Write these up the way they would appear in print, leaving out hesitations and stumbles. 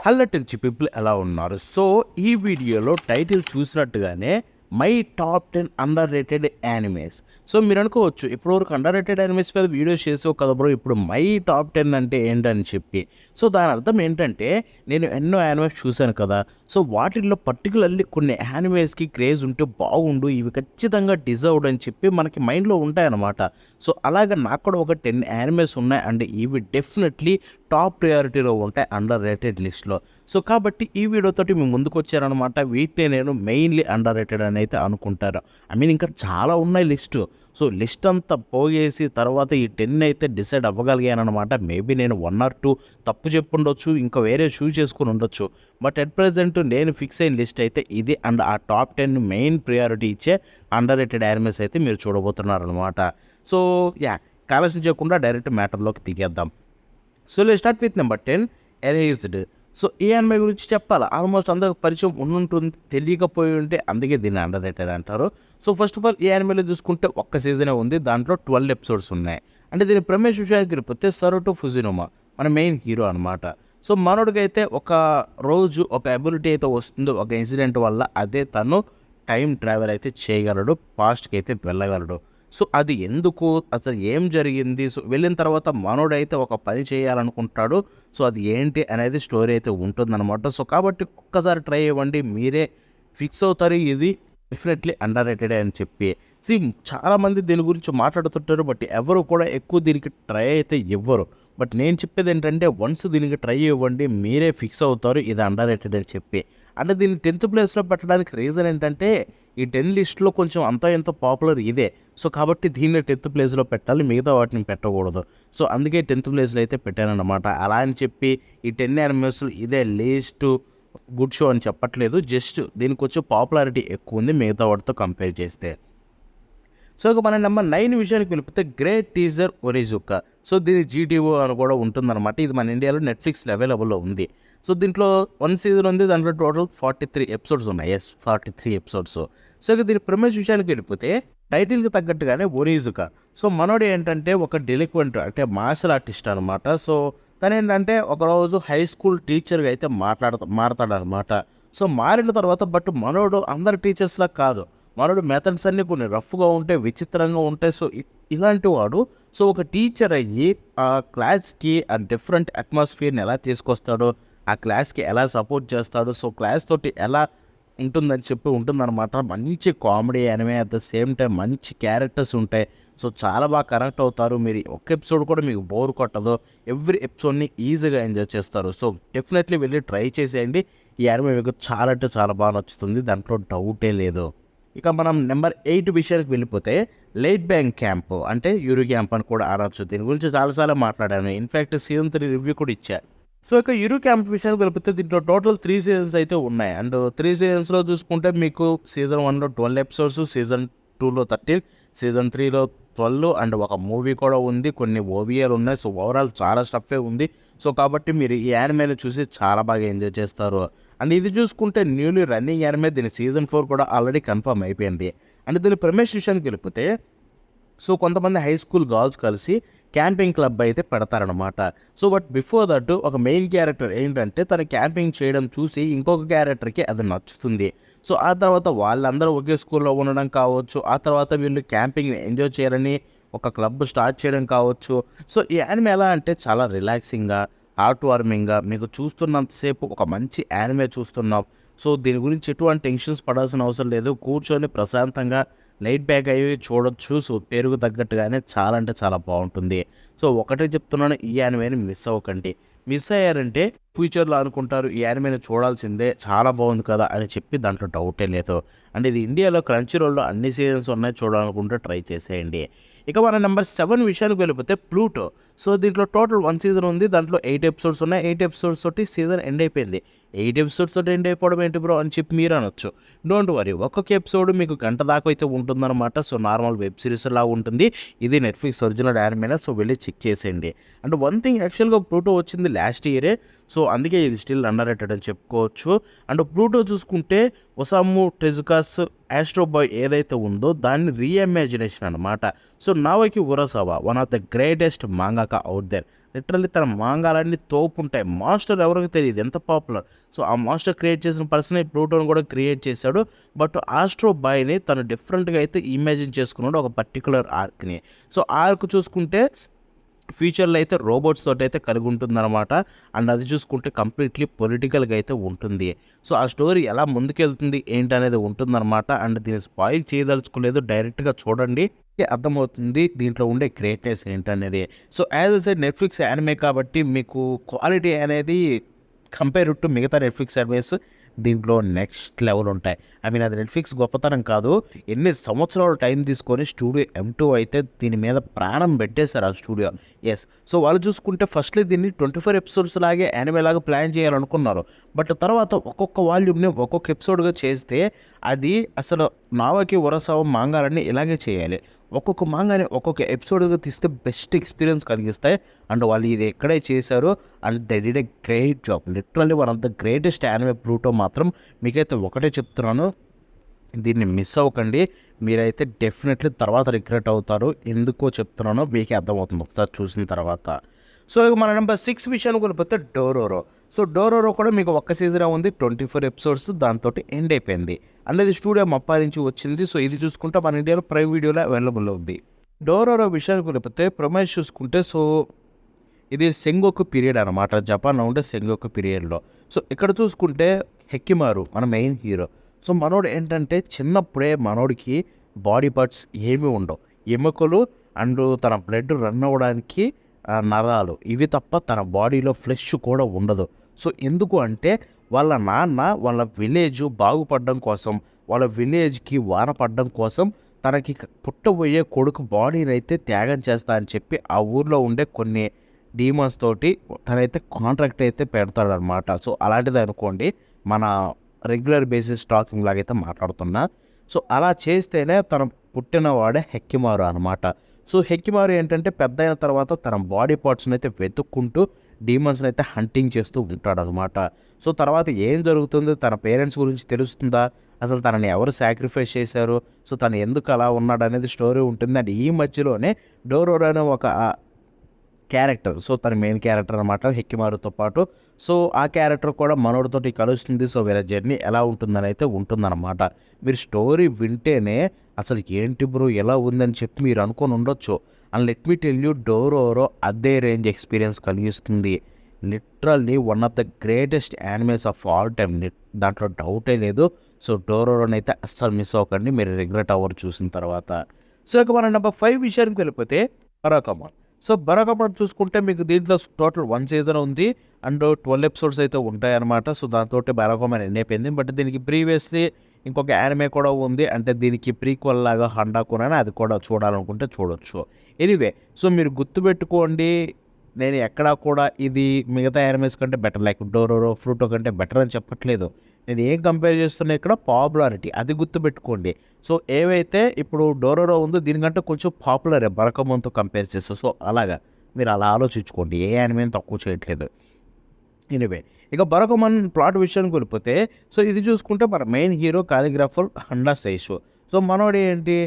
Hello టెల్చి people ఎలా ఉన్నారు? So ఈ వీడియోలో టైటిల్ చూసినట్టుగానే my top 10 underrated animes. So మీరు అనుకోవచ్చు ఇప్పటివరకు అండర్ రేటెడ్ యానిమేస్ మీద వీడియోస్ చేసావు కదా బ్రో, ఇప్పుడు మై టాప్ 10 అంటే ఏంటని చెప్పి. సో దాని అర్థం ఏంటంటే నేను ఎన్నో యానిమేస్ చూశాను కదా, సో వాటిల్లో పర్టికులర్లీ కొన్ని యానిమేస్కి క్రేజ్ ఉంటే బాగుండు, ఇవి ఖచ్చితంగా డిజర్వ్డ్ అని చెప్పి మనకి మైండ్లో ఉంటాయన్నమాట. సో అలాగే నాకు కూడా ఒక 10 యానిమేస్ ఉన్నాయి అండ్ ఇవి డెఫినెట్లీ టాప్ ప్రయారిటీలో ఉంటాయి అండర్ రేటెడ్ లిస్ట్లో. సో కాబట్టి ఈ వీడియోతోటి మేము ముందుకు వచ్చారనమాట. వీటిని నేను మెయిన్లీ అండర్ రేటెడ్ అని అయితే అనుకుంటారు. ఇంకా చాలా ఉన్నాయి లిస్టు. సో లిస్ట్ అంతా పోగేసి తర్వాత ఈ 10 అయితే డిసైడ్ అవ్వగలిగానమాట. మేబీ నేను 1 or 2 తప్పు చెప్పుండొచ్చు, ఇంకా వేరే చూస్ చేసుకుని ఉండొచ్చు. బట్ ఎట్ ప్రజెంట్ నేను ఫిక్స్ అయిన లిస్ట్ అయితే ఇది అండ్ ఆ టాప్ 10 మెయిన్ ప్రియారిటీ ఇచ్చే అండర్ రేటెడ్ యానిమేస్ అయితే మీరు చూడబోతున్నారనమాట. సో ఆలస్యం చేయకుండా డైరెక్ట్ మ్యాటర్లోకి దిగేద్దాం. So let's start with number 10, erased. So ఈ యానిమే గురించి చెప్పాలా, ఆల్మోస్ట్ అందరికి పరిచయం ఉండుంటుంది, తెలియకపోయి ఉంటే అందుకే దీన్ని అండర్ రేటెడ్ అంటారు. సో ఫస్ట్ ఆఫ్ ఆల్ ఈ యానిమేలో చూసుకుంటే ఒక్క సీజనే ఉంది, దాంట్లో 12 ఎపిసోడ్స్ ఉన్నాయి. అంటే దీని ప్రమేష్ విషయానికి వెళ్ళిపోతే సరుటో ఫుజినోమా మన మెయిన్ హీరో అనమాట. సో మనోడికైతే ఒక రోజు ఒక అబిలిటీ అయితే వస్తుందో ఒక ఇన్సిడెంట్ వల్ల, అదే తను టైం ట్రావెల్ అయితే చేయగలడు, పాస్ట్కి అయితే వెళ్ళగలడు. సో అది ఎందుకు, అసలు ఏం జరిగింది, సో వెళ్ళిన తర్వాత మనోడైతే ఒక పని చేయాలనుకుంటాడు. సో అది ఏంటి అనేది స్టోరీ అయితే ఉంటుందన్నమాట. సో కాబట్టి ఒక్కసారి ట్రై ఇవ్వండి, మీరే ఫిక్స్ అవుతారు ఇది డెఫినెట్లీ అండర్ రేటెడ్ అని చెప్పి. చాలామంది దీని గురించి మాట్లాడుతుంటారు, బట్ ఎవరు కూడా ఎక్కువ దీనికి ట్రై అయితే ఇవ్వరు. బట్ నేను చెప్పేది ఏంటంటే వన్స్ దీనికి ట్రై ఇవ్వండి, మీరే ఫిక్స్ అవుతారు ఇది అండర్ రేటెడ్ అని చెప్పి. అంటే దీన్ని 10th ప్లేస్లో పెట్టడానికి రీజన్ ఏంటంటే ఈ 10 లిస్ట్లో కొంచెం అంత ఎంతో పాపులర్ ఇదే. సో కాబట్టి దీన్ని 10th ప్లేస్లో పెట్టాలి, మిగతా వాటిని పెట్టకూడదు. సో అందుకే 10th ప్లేస్లో అయితే పెట్టానన్నమాట. అలా అని చెప్పి ఈ 10 యానిమేస్లో ఇదే లీస్ట్ గుడ్ షో అని చెప్పట్లేదు, జస్ట్ దీనికి వచ్చే పాపులారిటీ ఎక్కువ ఉంది మిగతా వాటితో కంపేర్ చేస్తే. సో ఇక మన నెంబర్ 9 విషయానికి వెళ్ళిపోతే గ్రేట్ టీజర్ ఒరిజుకా. సో దీని జీటీఓ అని కూడా ఉంటుందన్నమాట. ఇది మన ఇండియాలో నెట్ఫ్లిక్స్లో అవైలబుల్లో ఉంది. సో దీంట్లో 1 సీజన్ ఉంది, దాంట్లో టోటల్ 43 ఎపిసోడ్స్ ఉన్నాయి. 43 ఎపిసోడ్స్. సో ఇక దీని ప్రమేష్ విషయానికి వెళ్ళిపోతే టైటిల్కి తగ్గట్టుగానే ఒరిజుకా. సో మనోడు ఏంటంటే ఒక డెలిక్వెంట్, అంటే మార్షల్ ఆర్టిస్ట్ అనమాట. సో తను ఏంటంటే ఒకరోజు హై స్కూల్ టీచర్గా అయితే మారతాడనమాట. సో మారిన తర్వాత బట్ మనోడు అందరు టీచర్స్లా కాదు, మనోడు మెథడ్స్ అన్నీ కొన్ని రఫ్గా ఉంటాయి, విచిత్రంగా ఉంటాయి. సో ఇలాంటి వాడు సో ఒక టీచర్ అయ్యి ఆ క్లాస్కి ఆ డిఫరెంట్ అట్మాస్ఫియర్ని ఎలా తీసుకొస్తాడో, ఆ క్లాస్కి ఎలా సపోర్ట్ చేస్తాడు, సో క్లాస్ తోటి ఎలా ఉంటుందని చెప్పి ఉంటుందన్నమాట. మంచి comedy anime, at the same time మంచి క్యారెక్టర్స్ ఉంటాయి. సో చాలా బాగా కనెక్ట్ అవుతారు. మీరు ఒక్క ఎపిసోడ్ కూడా మీకు బోర్ కొట్టదు, ఎవ్రీ ఎపిసోడ్ని ఈజీగా ఎంజాయ్ చేస్తారు. సో డెఫినెట్లీ వెళ్ళి ట్రై చేసేయండి, ఈ యానిమే మీకు చాలా అంటే చాలా బాగా నచ్చుతుంది, దాంట్లో డౌటే లేదు. ఇక మనం నెంబర్ 8 విషయానికి వెళ్ళిపోతే లైట్ బ్యాంక్ క్యాంప్, అంటే యూరో క్యాంప్ అని కూడా అనొచ్చు. దీని గురించి చాలాసార్లు మాట్లాడాను, ఇన్ఫ్యాక్ట్ సీజన్ 3 రివ్యూ కూడా ఇచ్చా. సో ఇక యూరో క్యాంప్ విషయానికి వెళ్ళిపోతే దీంట్లో టోటల్ 3 సీజన్స్ అయితే ఉన్నాయి. అండ్ 3 సీజన్స్లో చూసుకుంటే మీకు సీజన్ 1లో 12 ఎపిసోడ్స్, సీజన్ 2లో 13, సీజన్ 3లో 12 అండ్ ఒక మూవీ కూడా ఉంది, కొన్ని ఓవియాలు ఉన్నాయి. సో ఓవరాల్ చాలా స్టఫే ఉంది. సో కాబట్టి మీరు ఈ యానిమేని చూసి చాలా బాగా ఎంజాయ్ చేస్తారు. అండ్ ఇది చూసుకుంటే న్యూలీ రన్నింగ్ యానిమే, దీని సీజన్ 4 కూడా ఆల్రెడీ కన్ఫర్మ్ అయిపోయింది. అండ్ దీని ప్రమేష్ విషయానికి వెళ్ళిపోతే సో కొంతమంది హై స్కూల్ గర్ల్స్ కలిసి క్యాంపింగ్ క్లబ్ అయితే పెడతారనమాట. సో బట్ బిఫోర్ దట్ ఒక మెయిన్ క్యారెక్టర్ ఏంటంటే తను క్యాంపింగ్ చేయడం చూసి ఇంకొక క్యారెక్టర్కి అది నచ్చుతుంది. సో ఆ తర్వాత వాళ్ళందరూ ఒకే స్కూల్లో ఉండడం కావచ్చు, ఆ తర్వాత వీళ్ళు క్యాంపింగ్ ఎంజాయ్ చేయాలని ఒక క్లబ్ స్టార్ట్ చేయడం కావచ్చు. సో ఈ యానిమే ఎలా అంటే చాలా రిలాక్సింగ్గా, హార్ట్ వార్మింగ్గా, మీకు చూస్తున్నంతసేపు ఒక మంచి యానిమే చూస్తున్నాం. సో దీని గురించి ఎటువంటి టెన్షన్స్ పడాల్సిన అవసరం లేదు, కూర్చొని ప్రశాంతంగా లైట్ బ్యాక్ అయ్యి చూడొచ్చు. సో పేరుకు తగ్గట్టుగానే చాలా అంటే చాలా బాగుంటుంది. సో ఒకటే చెప్తున్నాను, ఈ యానిమేని మిస్ అవ్వకండి. మిస్ అయ్యారంటే ఫ్యూచర్లో అనుకుంటారు ఈ యానిమేని చూడాల్సిందే, చాలా బాగుంది కదా అని చెప్పి దాంట్లో డౌటే లేదు. అండ్ ఇది ఇండియాలో క్రంచీ రోల్లో అన్ని సీజన్స్ ఉన్నాయి, చూడాలనుకుంటే ట్రై చేసేయండి. ఇక మన నెంబర్ 7 విషయానికి వెళ్ళిపోతే ప్లూటో. సో దీంట్లో టోటల్ 1 సీజన్ ఉంది, దాంట్లో 8 ఎపిసోడ్స్ ఉన్నాయి. 8 ఎపిసోడ్స్ తోటి సీజన్ ఎండ్ అయిపోయింది. 8 ఎపిసోడ్స్ తోటి ఎండ్ అయిపోవడం ఏంటి బ్రో అని చెప్పి మీరు అనొచ్చు. డోంట్ వరీ, ఒక్కొక్క ఎపిసోడ్ మీకు గంట దాకా అయితే ఉంటుందన్నమాట. సో నార్మల్ వెబ్ సిరీస్ లా ఉంటుంది. ఇది నెట్ఫ్లిక్స్ ఒరిజినల్ యానిమేనా, సో వెళ్ళి చెక్ చేసేయండి. అండ్ వన్ థింగ్, యాక్చువల్గా ప్లూటో వచ్చింది లాస్ట్ ఇయరే, సో అందుకే ఇది స్టిల్ అండర్ రేటెడ్ అని చెప్పుకోవచ్చు. అండ్ ప్లూటో చూసుకుంటే ఒసాము టెజుకాస్ ఆస్ట్రో బాయ్ ఏదైతే ఉందో దాన్ని రీఇమాజినేషన్ అనమాట. So Naoki Urasawa one of the greatest mangaka out there. Literally తన మాంగాలన్నీ తోపుంటాయి. మాస్టర్ ఎవరికి తెలియదు ఎంత పాపులర్. సో ఆ మాస్టర్ క్రియేట్ చేసిన పర్సనే ప్లూటోని కూడా క్రియేట్ చేశాడు. బట్ ఆస్ట్రో బాయ్ని తను డిఫరెంట్గా అయితే ఇమాజిన్ చేసుకున్నాడు ఒక పర్టికులర్ ఆర్క్ని. సో ఆ ఆర్క్ చూసుకుంటే ఫ్యూచర్లో అయితే రోబోట్స్ తోటి అయితే కలిగి ఉంటుందన్నమాట. అండ్ అది చూసుకుంటే కంప్లీట్లీ పొలిటికల్గా అయితే ఉంటుంది. సో ఆ స్టోరీ ఎలా ముందుకెళ్తుంది ఏంటి అనేది ఉంటుందన్నమాట. అండ్ దీన్ని స్పాయిల్ చేయదలుచుకోలేదు, డైరెక్ట్గా చూడండి అర్థమవుతుంది దీంట్లో ఉండే గ్రేట్నెస్ ఏంటనేది. So as I said Netflix anime కాబట్టి మీకు క్వాలిటీ అనేది కంపేర్ టు మిగతా నెట్ఫ్లిక్స్ యానిమేస్ దీంట్లో నెక్స్ట్ లెవెల్ ఉంటాయి. ఐ మీన్ అది నెట్ఫ్లిక్స్ గొప్పతనం కాదు, ఎన్ని సంవత్సరాలు టైం తీసుకొని స్టూడియో M2 అయితే దీని మీద ప్రాణం పెట్టేశారు ఆ స్టూడియో. ఎస్, సో వాళ్ళు చూసుకుంటే ఫస్ట్లీ దీన్ని 24 ఎపిసోడ్స్ లాగే యానిమే లాగా ప్లాన్ చేయాలనుకున్నారు. బట్ తర్వాత ఒక్కొక్క వాల్యూమ్ని ఒక్కొక్క ఎపిసోడ్గా చేస్తే అది అసలు నావకి ఉరసావ మాంగాలన్నీ ఇలాగే చేయాలి. ఒక్కొక్క మాంగాని ఒక్కొక్క ఎపిసోడ్గా తీస్తే బెస్ట్ ఎక్స్పీరియన్స్ కలిగిస్తాయి. అండ్ వాళ్ళు ఇది ఎక్కడే చేశారు and they did a great job. Literally one of the greatest anime Pluto. మాత్రం మీకైతే ఒకటే చెప్తున్నాను, దీన్ని మిస్ అవ్వకండి. మీరైతే డెఫినెట్లీ తర్వాత రిగ్రెట్ అవుతారు. ఎందుకో చెప్తున్నానో మీకే అర్థమవుతుంది ఒకసారి చూసిన తర్వాత. సో ఇక మన నెంబర్ 6 విషయానికి వెళ్ళిపోతే డోరోరో. సో డోరోరో కూడా మీకు ఒక్క సీజనే ఉంది, 24 ఎపిసోడ్స్ దాంతో ఎండ్ అయిపోయింది. అనేది స్టూడియో మప్పా నుంచి వచ్చింది. సో ఇది చూసుకుంటే మన ఇండియాలో ప్రైమ్ వీడియోలో అవైలబుల్ ఉంది. డోరోరో విషయానికి వెళ్ళిపోతే ప్రొమైజ్ చూసుకుంటే సో ఇది సెంగోకు పీరియడ్ అనమాట, జపాన్లో ఉండే సెంగోకు పీరియడ్లో. సో ఇక్కడ చూసుకుంటే హెక్కిమారు మన మెయిన్ హీరో. సో మనోడు ఏంటంటే చిన్నప్పుడే మనోడికి బాడీ పార్ట్స్ ఏమీ ఉండవు, ఎముకలు అండ్ తన బ్లడ్ రన్ అవ్వడానికి నరాలు ఇవి తప్ప తన బాడీలో ఫ్లెష్ కూడా ఉండదు. సో ఎందుకు అంటే వాళ్ళ నాన్న వాళ్ళ విలేజ్ బాగుపడడం కోసం, వాళ్ళ విలేజ్కి వాన పడడం కోసం తనకి పుట్టబోయే కొడుకు బాడీని అయితే త్యాగం చేస్తా అని చెప్పి ఆ ఊర్లో ఉండే కొన్ని డీమన్స్ తోటి తనైతే కాంట్రాక్ట్ అయితే పెడతాడనమాట. సో అలాంటిది అనుకోండి, మన రెగ్యులర్ బేసిస్ టాకింగ్ లాగైతే మాట్లాడుతున్నా. సో అలా చేస్తేనే తన పుట్టినవాడే హెక్కిమారు అనమాట. సో హెక్కిమారు ఏంటంటే పెద్ద అయిన తర్వాత తన బాడీ పార్ట్స్ని అయితే వెతుక్కుంటూ డీమన్స్ని అయితే హంటింగ్ చేస్తూ ఉంటాడనమాట. సో తర్వాత ఏం జరుగుతుందో, తన పేరెంట్స్ గురించి తెలుస్తుందా, అసలు తనని ఎవరు సాక్రిఫైస్ చేశారు, సో తను ఎందుకు అలా ఉన్నాడు అనేది స్టోరీ ఉంటుంది. అండ్ ఈ మధ్యలోనే డోరోరో అనే ఒక క్యారెక్టర్, సో తన మెయిన్ క్యారెక్టర్ అనమాట హెక్కిమారుతో పాటు. సో ఆ క్యారెక్టర్ కూడా మనోడితోటి కలుస్తుంది. సో వీళ్ళ జర్నీ ఎలా ఉంటుందని అయితే ఉంటుందన్నమాట. మీరు స్టోరీ వింటేనే అసలు ఏంటి బ్రో ఎలా ఉందని చెప్పి మీరు అనుకొని ఉండొచ్చు. And let me tell you, Dororo అదే రేంజ్ ఎక్స్పీరియన్స్ కలిగిస్తుంది. Literally one of the greatest animes of all time, దాంట్లో డౌటే లేదు. సో డోరోరోని అయితే అస్సలు మిస్ అవ్వకండి, మీరు రిగ్రెట్ అవ్వరు చూసిన తర్వాత. సో ఇక మన నెంబర్ 5 విషయానికి వెళ్ళిపోతే బరాకమాన్. సో బరాకమాన్ చూసుకుంటే మీకు దీంట్లో టోటల్ 1 సీజన్ ఉంది అండ్ 12 ఎపిసోడ్స్ అయితే ఉంటాయన్నమాట. సో దాంతో బరాకమాన్ ఎండ్ అయిపోయింది. బట్ దీనికి ప్రీవియస్లీ ఇంకొక యానిమే కూడా ఉంది, అంటే దీనికి ప్రీక్వల్ లాగా హండాకున్ అని, అది కూడా చూడాలనుకుంటే చూడొచ్చు. ఎనీవే, సో మీరు గుర్తుపెట్టుకోండి, నేను ఎక్కడా కూడా ఇది మిగతా యానిమేస్ కంటే బెటర్, లైక్ డోరోరో ఫ్రూటో కంటే బెటర్ అని చెప్పట్లేదు. నేను ఏం కంపేర్ చేస్తున్నా ఇక్కడ పాపులారిటీ, అది గుర్తుపెట్టుకోండి. సో ఏవైతే ఇప్పుడు డోరోరో ఉందో దీనికంటే కొంచెం పాపులరే బరాకమాన్తో కంపేర్ చేస్తే. సో అలాగా మీరు అలా ఆలోచించుకోండి, ఏ యానిమేని తక్కువ చేయట్లేదు. ఎనీవే, ఇక బరాకమాన్ ప్లాట్ విషయానికి వెళ్ళిపోతే సో ఇది చూసుకుంటే మన మెయిన్ హీరో కాలిగ్రాఫర్ హండా సైషు. సో మనోడు ఏంటి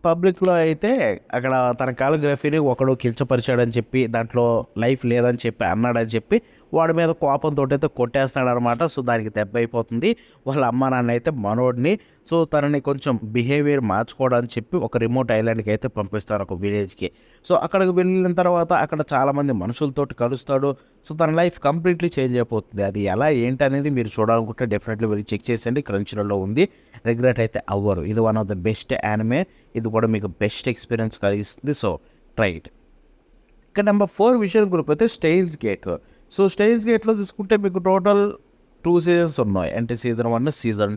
పబ్లిక్లో అయితే అక్కడ తన కాలిగ్రఫీని ఒకడు కించపరిచాడని చెప్పి, దాంట్లో లైఫ్ లేదని చెప్పి అన్నాడని చెప్పి వాడి మీద కోపంతో అయితే కొట్టేస్తాడనమాట. సో దానికి దెబ్బ అయిపోతుంది. వాళ్ళ అమ్మ నాన్న అయితే మనోడిని సో తనని కొంచెం బిహేవియర్ మార్చుకోవడానికి చెప్పి ఒక రిమోట్ ఐలాండ్కి అయితే పంపిస్తారు, ఒక విలేజ్కి. సో అక్కడికి వెళ్ళిన తర్వాత అక్కడ చాలామంది మనుషులతోటి కలుస్తాడు. సో తన లైఫ్ కంప్లీట్లీ చేంజ్ అయిపోతుంది. అది ఎలా ఏంటి అనేది మీరు చూడాలనుకుంటే డెఫినెట్లీ వెళ్ళి చెక్ చేసేయండి, క్రంచ్లో ఉంది. రిగ్రెట్ అయితే అవ్వరు. ఇది one of the best anime, ఇది కూడా మీకు బెస్ట్ ఎక్స్పీరియన్స్ కలిగిస్తుంది. So try it. ఇక నెంబర్ 4 విషయానికి వెళ్ళిపోతే స్టెయిన్స్ గేట్. సో స్టెయిన్స్ గేట్లో చూసుకుంటే మీకు టోటల్ 2 సీజన్స్ ఉన్నాయి, అంటే సీజన్ 1, సీజన్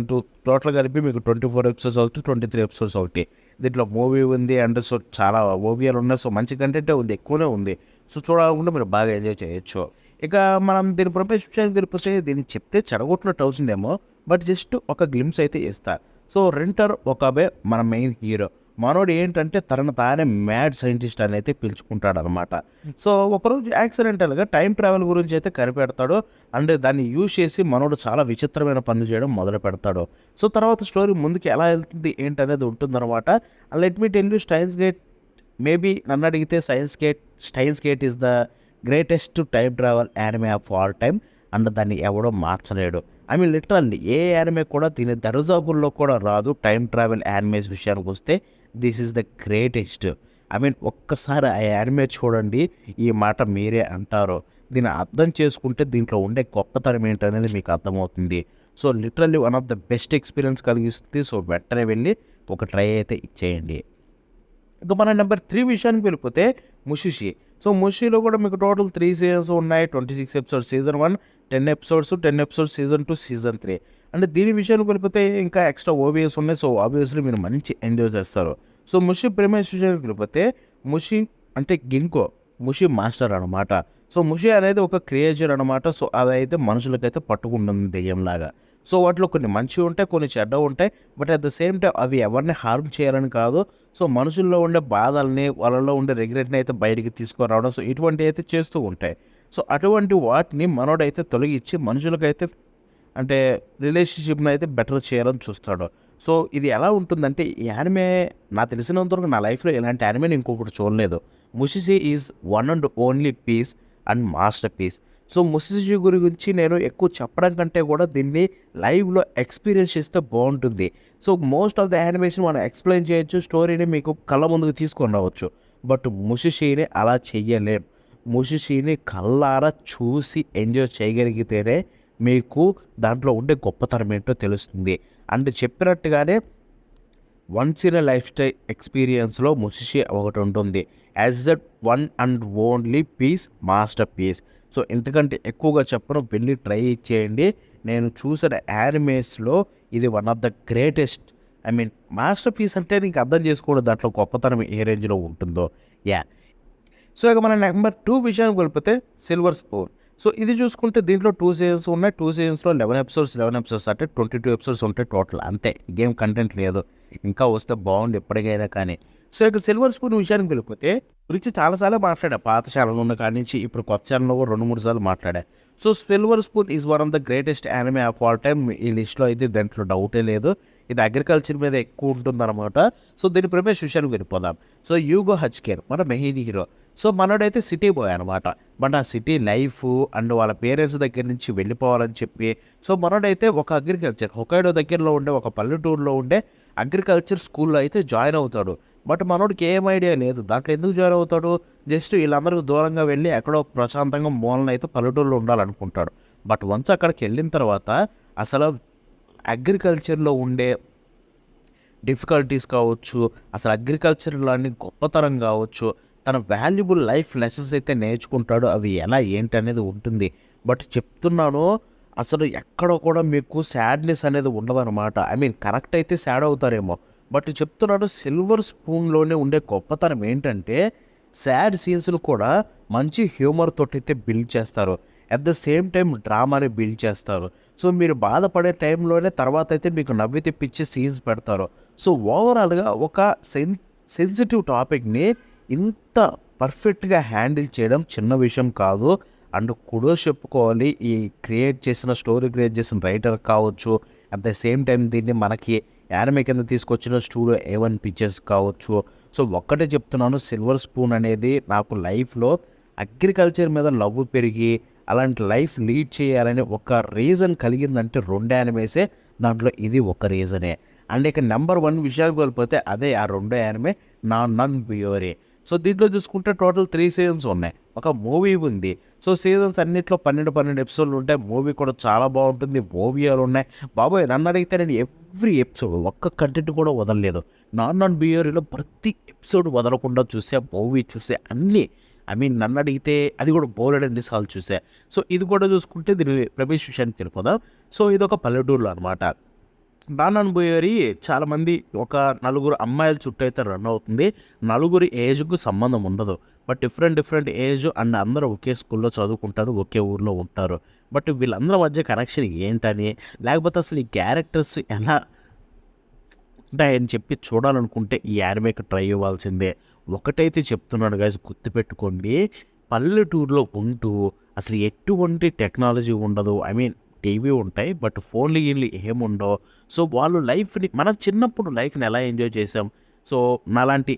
2 టోటల్ కలిపి మీకు 24 ఎపిసోడ్స్ ఒకటి, 23 ఎపిసోడ్స్ ఒకటి. దీంట్లో మూవీ ఉంది అండ్ సో చాలా ఓవియాలు ఉన్నాయి. సో మంచి కంటెంటే ఉంది, ఎక్కువనే ఉంది. సో చూడాలనుకుంటే మీరు బాగా ఎంజాయ్ చేయొచ్చు. ఇక మనం దీని విషయానికి తెలిపితే దీన్ని చెప్తే చెడగొట్టినట్టు అవుతుందేమో, బట్ జస్ట్ ఒక గ్లిమ్స్ అయితే ఇస్తారు. సో రెంటర్ ఒకబే మన మెయిన్ హీరో. మనోడు ఏంటంటే తనను తానే మ్యాడ్ సైంటిస్ట్ అని అయితే పిలుచుకుంటాడు అనమాట. సో ఒకరోజు యాక్సిడెంటల్గా టైం ట్రావెల్ గురించి అయితే కనిపెడతాడు అండ్ దాన్ని యూజ్ చేసి మనోడు చాలా విచిత్రమైన పనులు చేయడం మొదలు పెడతాడు. సో తర్వాత స్టోరీ ముందుకు ఎలా వెళ్తుంది ఏంటనేది ఉంటుందన్నమాట. Let me tell you, Steins Gate maybe నన్ను అడిగితే Steins Gate is the greatest time travel anime of all time and దాన్ని ఎవడో మార్చలేడు. ఐ మీన్ లిటరల్లీ ఏ యానిమే కూడా దీని దరిదాపుల్లో కూడా రాదు. టైమ్ ట్రావెల్ యానిమేస్ విషయానికి వస్తే this is the greatest. I mean ఒక్కసారి ఆ యానిమే చూడండి, ఈ మాట మీరే అంటారు. దీన్ని అర్థం చేసుకుంటే దీంట్లో ఉండే గొప్పతనం ఏంటనేది మీకు అర్థమవుతుంది. So literally one of the best experience కలిగిస్తుంది. సో వెంటనే వెళ్ళి ఒక ట్రై అయితే ఇచ్చేయండి. ఇక మన నెంబర్ 3 విషయానికి వెళ్ళిపోతే ముషిషి. సో ముషిలో కూడా మీకు టోటల్ 3 సీజన్స్ ఉన్నాయి. 26 episodes season 1, 10 episodes, 10 episodes season 2, season 3. అంటే దీని విషయానికి వెళ్ళిపోతే ఇంకా ఎక్స్ట్రా ఓవిఎస్ ఉన్నాయి. సో ఆబ్వియస్లీ మీరు మంచి ఎంజాయ్ చేస్తారు. సో ముషి ప్రేమేష్ విషయానికి వెళ్ళిపోతే ముషి అంటే గింకో, ముషి మాస్టర్ అనమాట. సో ముషి అనేది ఒక క్రియేచర్ అనమాట. సో అదైతే మనుషులకైతే పట్టుకుంటుంది దెయ్యంలాగా. సో వాటిలో కొన్ని మంచి ఉంటాయి, కొన్ని చెడ్డ ఉంటాయి. But at the same time అవి ఎవరిని హార్మ్ చేయాలని కాదు. సో మనుషుల్లో ఉండే బాధల్ని, వాళ్ళలో ఉండే రిగ్రెట్ని అయితే బయటికి తీసుకురావడం, సో ఇటువంటివి అయితే చేస్తూ ఉంటాయి. సో అటువంటి వాటిని మనోడైతే తొలగించి మనుషులకైతే అంటే రిలేషన్షిప్ని అయితే బెటర్ చేయాలని చూస్తాడు. సో ఇది ఎలా ఉంటుందంటే ఈ యానిమే నాకు తెలిసినంతవరకు నా లైఫ్లో ఇలాంటి యానిమేని ఇంకొకటి చూడలేదు. Mushishi is one and only piece and masterpiece. So Mushishi గురించి నేను ఎక్కువ చెప్పడం కంటే కూడా దీన్ని లైవ్లో ఎక్స్పీరియన్స్ చేస్తే బాగుంటుంది. So most of the animation మనం ఎక్స్ప్లెయిన్ చేయొచ్చు, స్టోరీని మీకు కళ్ళ ముందుకు తీసుకొని రావచ్చు. బట్ ముషిషిని అలా చెయ్యలేం. ముషిషిని కళ్ళారా చూసి ఎంజాయ్ చేయగలిగితేనే మీకు దాంట్లో ఉండే గొప్పతనం ఏంటో తెలుస్తుంది. అండ్ చెప్పినట్టుగానే once in a life style ఎక్స్పీరియన్స్లో ముషిషి ఒకటి ఉంటుంది. As that one and only piece, masterpiece. So ఇంతకంటే ఎక్కువగా చెప్పను, వెళ్ళి ట్రై చేయండి. నేను చూసిన యానిమేస్లో ఇది one of the greatest. I mean masterpiece అంటే నీకు అర్థం చేసుకోవడం దాంట్లో గొప్పతనం ఏ రేంజ్లో ఉంటుందో. యా. సో ఇక మన నెంబర్ 2 విషయానికి వెళ్ళిపోతే సిల్వర్ స్పూన్. సో ఇది చూసుకుంటే దీంట్లో 2 సీజన్స్ ఉన్నాయి. 2 సీజన్స్లో 11 ఎపిసోడ్స్ అంటే 22 ఎపిసోడ్స్ ఉంటాయి టోటల్. అంతే, గేమ్ కంటెంట్ లేదు. ఇంకా వస్తే బాగుంది ఎప్పటికైనా కానీ. సో ఇక సిల్వర్ స్పూన్ విషయానికి వెళ్ళిపోతే గురించి చాలాసార్లు మాట్లాడా. పాత ఛానల్ ఉన్న కాడి నుంచి ఇప్పుడు కొత్త ఛానల్లో కూడా 2-3 సార్లు మాట్లాడా. So silver spoon is one of the greatest anime of all time. ఈ లిస్ట్లో అయితే దాంట్లో డౌటే లేదు. ఇది అగ్రికల్చర్ మీద ఎక్కువ ఉంటుందన్నమాట. సో దీని ప్రమేష్ విషయానికి వెళ్ళిపోదాం. సో యూగో హచ్కేర్ మన మెయిన్ హీరో. సో మనోడైతే సిటీ బాయ్ అనమాట. బట్ ఆ సిటీ లైఫ్ అండ్ వాళ్ళ పేరెంట్స్ దగ్గర నుంచి వెళ్ళిపోవాలని చెప్పి సో మనోడైతే ఒక అగ్రికల్చర్ హొకైడో దగ్గరలో ఉండే ఒక పల్లెటూరులో ఉండే అగ్రికల్చర్ స్కూల్లో అయితే జాయిన్ అవుతాడు. బట్ మనోడికి ఏం ఐడియా లేదు దాంట్లో ఎందుకు జాయిన్ అవుతాడు. జస్ట్ వీళ్ళందరికీ దూరంగా వెళ్ళి ఎక్కడో ప్రశాంతంగా మూలన అయితే పల్లెటూరులో ఉండాలనుకుంటాడు. బట్ వన్స్ అక్కడికి వెళ్ళిన తర్వాత అసలు అగ్రికల్చర్లో ఉండే డిఫికల్టీస్ కావచ్చు, అసలు అగ్రికల్చర్లోని గొప్పతనం కావచ్చు, తన వాల్యుబుల్ లైఫ్ లెసన్స్ అయితే నేర్చుకుంటాడు. అవి ఎలా ఏంటి అనేది ఉంటుంది. బట్ చెప్తున్నాను, అసలు ఎక్కడ కూడా మీకు సాడ్నెస్ అనేది ఉండదన్నమాట. ఐ మీన్ కరెక్ట్ అయితే సాడ్ అవుతారేమో, బట్ చెప్తున్నాను సిల్వర్ స్పూన్లోనే ఉండే గొప్పతనం ఏంటంటే సాడ్ సీన్స్ను కూడా మంచి హ్యూమర్ తోటి అయితే బిల్డ్ చేస్తారు. అట్ ద సేమ్ టైం డ్రామాని బిల్డ్ చేస్తారు. సో మీరు బాధపడే టైంలోనే తర్వాత అయితే మీకు నవ్వి తెప్పించే సీన్స్ పెడతారు. సో ఓవరాల్గా ఒక సెన్సిటివ్ టాపిక్ని ఇంత పర్ఫెక్ట్గా హ్యాండిల్ చేయడం చిన్న విషయం కాదు. అండ్ కుడోస్ చెప్పుకోవాలి ఈ స్టోరీ క్రియేట్ చేసిన రైటర్ కావచ్చు, అట్ ద సేమ్ టైం దీన్ని మనకి యానిమే కింద తీసుకొచ్చిన స్టూడియో A1 పిక్చర్స్ కావచ్చు. సో ఒక్కటే చెప్తున్నాను, సిల్వర్ స్పూన్ అనేది నాకు లైఫ్లో అగ్రికల్చర్ మీద లవ్ పెరిగి అలాంటి లైఫ్ లీడ్ చేయాలని ఒక రీజన్ కలిగిందంటే 2 యానిమేసే. దాంట్లో ఇది ఒక రీజనే. అండ్ ఇక నెంబర్ 1 విషయానికి వెళ్ళిపోతే అదే ఆ 2 యానిమే నన్ బియోరే. సో దీంట్లో చూసుకుంటే టోటల్ 3 సీజన్స్ ఉన్నాయి. ఒక మూవీ ఉంది. సో సీజన్స్ అన్నిట్లో 12 ఎపిసోడ్లు ఉంటాయి. మూవీ కూడా చాలా బాగుంటుంది. మూవీలు ఉన్నాయి. బాబోయ్ నన్ను అడిగితే నేను ఎవ్రీ ఎపిసోడ్ ఒక్క కంటెంట్ కూడా వదలలేదు. నాన్ బియోరీలో ప్రతి ఎపిసోడ్ వదలకుండా చూసే, మూవీ చూసే అన్నీ. ఐ మీన్ నన్ను అడిగితే అది కూడా బోలెడన్ని సార్లు చూసా. సో ఇది కూడా చూసుకుంటే దీని ప్రవేశ విషయానికి వెళ్ళిపోదాం. సో ఇది ఒక పల్లెటూరులో అనమాట. నాన్ బియోరీ చాలామంది ఒక 4 అమ్మాయిల చుట్టూ అయితే రన్ అవుతుంది. 4 ఏజ్కు సంబంధం ఉండదు. బట్ డిఫరెంట్ ఏజ్ అండ్ అందరూ ఒకే స్కూల్లో చదువుకుంటారు, ఒకే ఊర్లో ఉంటారు. బట్ వీళ్ళందరి మధ్య కనెక్షన్ ఏంటని, లేకపోతే అసలు ఈ క్యారెక్టర్స్ ఎలా ఉంటాయని చెప్పి చూడాలనుకుంటే ఈ యానిమేకి ట్రై ఇవ్వాల్సిందే. ఒకటైతే చెప్తున్నాను గైస్, గుర్తుపెట్టుకోండి, పల్లెటూరులో ఉంటూ అసలు ఎటువంటి టెక్నాలజీ ఉండదు. ఐ మీన్ టీవీ ఉంటాయి బట్ ఫోన్లు వీళ్ళు ఏముండవు. సో వాళ్ళు లైఫ్ని మనం చిన్నప్పుడు లైఫ్ని ఎలా ఎంజాయ్ చేసాం. సో నాలాంటి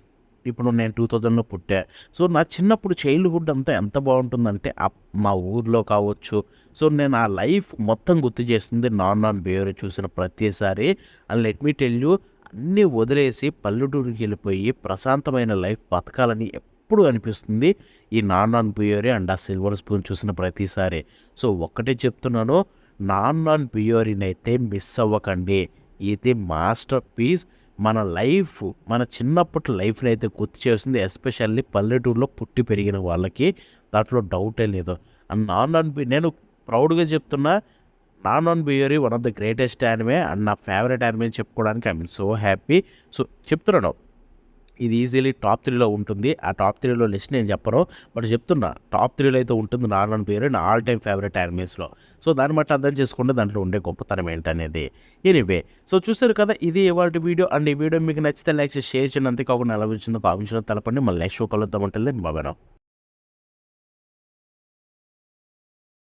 ఇప్పుడు నేను 2000లో పుట్టా. సో, నా చిన్నప్పుడు చైల్డ్‌హుడ్ అంతా ఎంత బావుంటుందంటే మా ఊర్లో కావచ్చు. సో, నేను ఆ లైఫ్ మొత్తం గుర్తు చేస్తుంది 'నాన్ ఆన్ బిహేవియర్' చూసిన ప్రతిసారి. And let me tell you అన్నీ వదిలేసి పల్లెటూరికెళ్ళిపోయి ప్రశాంతమైన లైఫ్ బతకాలని ఎప్పుడు అనిపిస్తుంది. ఈ 'నాన్ ఆన్ బిహేవియర్' అండ్ ఆ 'సిల్వర్ స్పూన్' చూసిన ప్రతిసారి. సో, ఒక్కటే చెప్తున్నాను 'నాన్ ఆన్ బిహేవియర్'నైతే మిస్ అవ్వకండి. ఇది మాస్టర్ పీస్. మన లైఫ్ మన చిన్నప్పటి లైఫ్‌ని అయితే గుర్తు చేస్తుంది. ఎస్పెషల్లీ పల్లెటూరులో పుట్టి పెరిగిన వాళ్ళకి. దాంట్లో డౌటే లేదు. అండ్ నేను ప్రౌడ్‌గా చెప్తున్నా 'non on behaviour' one of the greatest anime and నా ఫేవరెట్ యానిమే అని చెప్పుకోవడానికి I am so happy. So, చెప్తున్నాను. ఇది ఈజీలీ టాప్ 3లో ఉంటుంది. ఆ టాప్ 3లో లిస్ట్ నేను చెప్పను. బట్ చెప్తున్నా టాప్ 3లో అయితే ఉంటుంది 'నాన్ ఆన్ బిహేవియర్' నా ఆల్ టైమ్ ఫేవరెట్ యానిమేస్‌లో. సో, దాన్ని బట్టి అర్థం చేసుకోండి దాంట్లో ఉండే గొప్పతనం ఏంటనేది. ఎనీవే సో, చూసారు కదా ఇది ఇవాల్టి వీడియో. అండ్ ఈ వీడియో మీకు నచ్చితే లైక్ చేసి షేర్ చేయండి. అంతేకాకుండా ఎలా వచ్చిందో కామెంట్స్‌లో తెలపండి. మళ్ళీ నెక్స్ట్ షో కలుద్దాం. ఉంటిల్ దెన్ బై బై నౌ.